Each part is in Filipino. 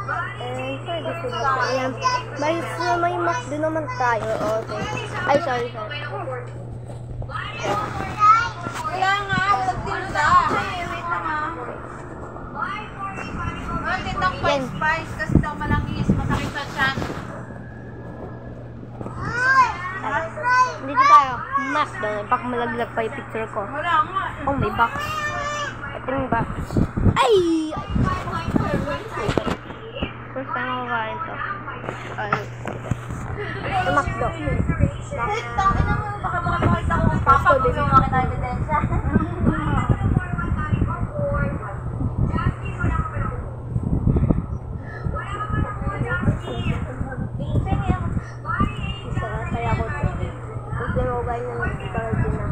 Pwede sila. Ayan. May McDo naman tayo. Okay. Ay, sorry. Kaya nga, walang tinda. Wait lang nga. Walang tindang spice kasi daw malangis. Masakit sa tiyan. Dito tayo. McDo. Baka malaglag pa yung picture ko. Wala nga. Oh, may box. Ito yung box. Ay! First time ako kain to. Ito McDo. Takin na mo. Baka makita ko kung papa ko yung mga kinabidensya. Kaya ko ito. Kasi ako kain na lang ito talaga na.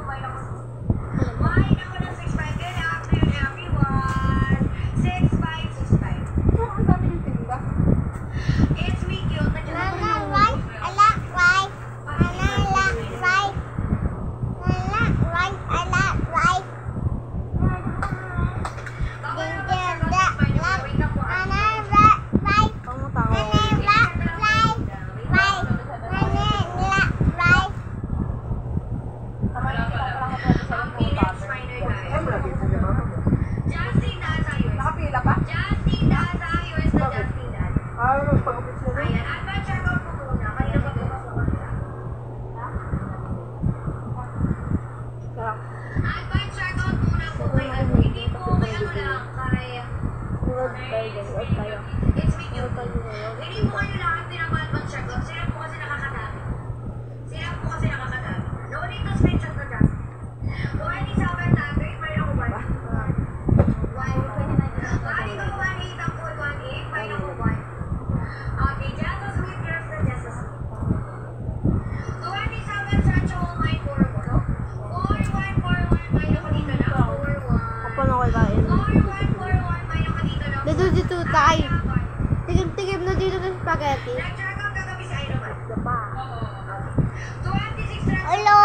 Dito tayo. Tigim na dito ng spaghetti. Hello!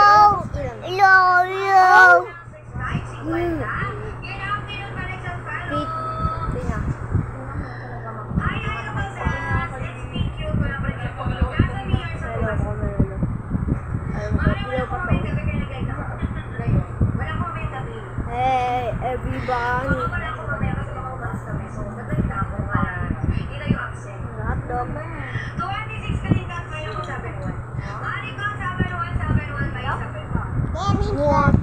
Hello! Hello! Hey, everybody! What?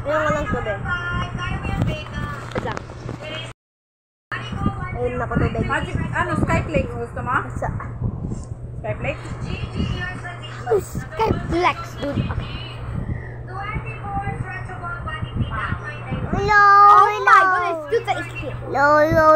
Ayun nga lang sabi. Ayun na ko to, baby. Ano, Skyflake? Gusto mo? Skyflake? Skyflex, dude. Hello! Oh my goodness, dude, that is cute. Hello.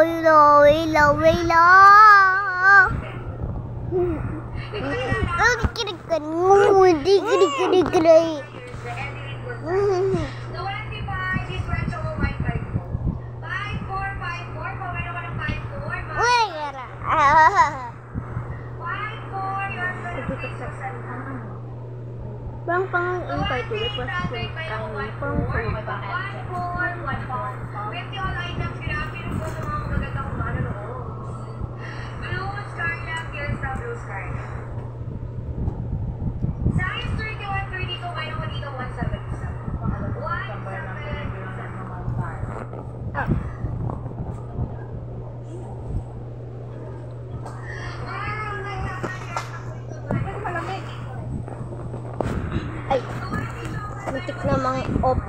Bang pang-invite ulit was kami pang ay, muntik na mga off.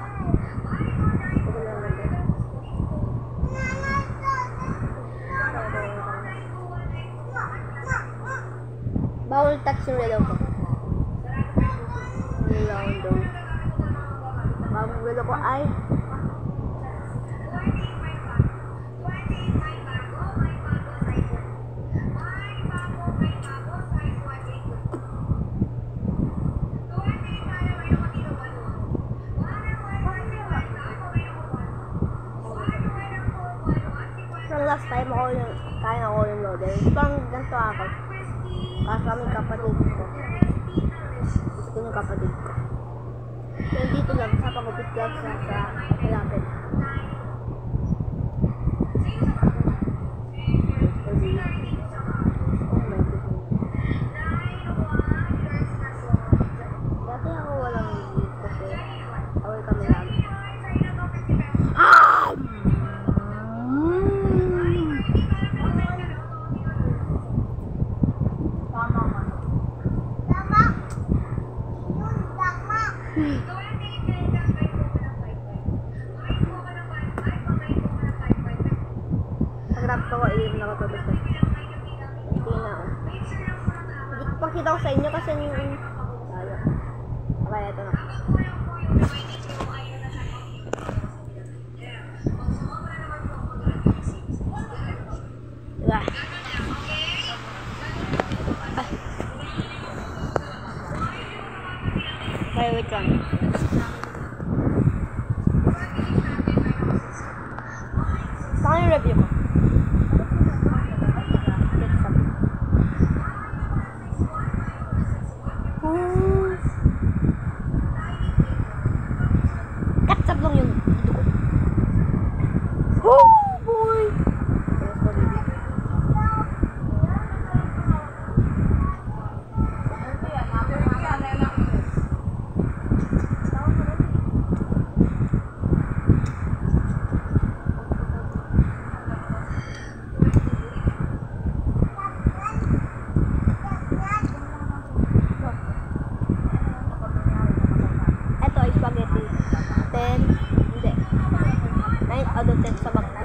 Bawal touch yung relo ko. Bawal relo ko ay last time ako yung kain ako yung noodles. Parang ganito ako. Kasama yung kapatid ko. Gusto yung kapatid ko. So, dito lang sa pagupit lang sa malapit. Dati ako walang leave kasi away kami lagi. Pag-rap ko, iyon na ako tulog. Hindi na ako. Hindi ko pakita ko sa inyo kasi yung... Okay, ito na. Diba? Okay, wait lang. Saan yung review ko? Ketchup lang yung ito ko. Oh boy! Ito ay spaghetti. 10, hindi. 9 out of 10 sa bakla.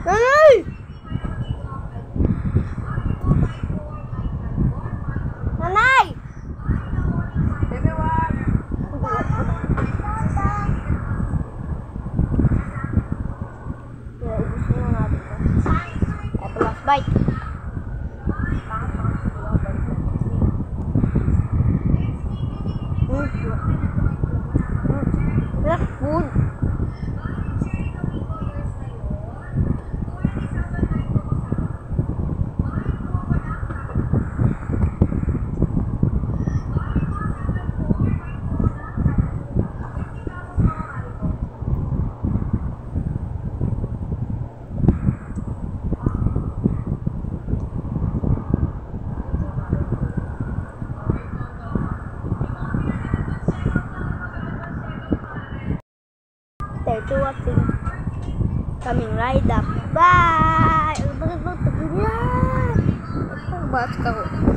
Nanay! Nanay! Kaya ubusin na natin ito. Ito last bite. Last food. To watching coming right up. Bye! Bakit ba ito? Yan! Ito, ba't ka ko?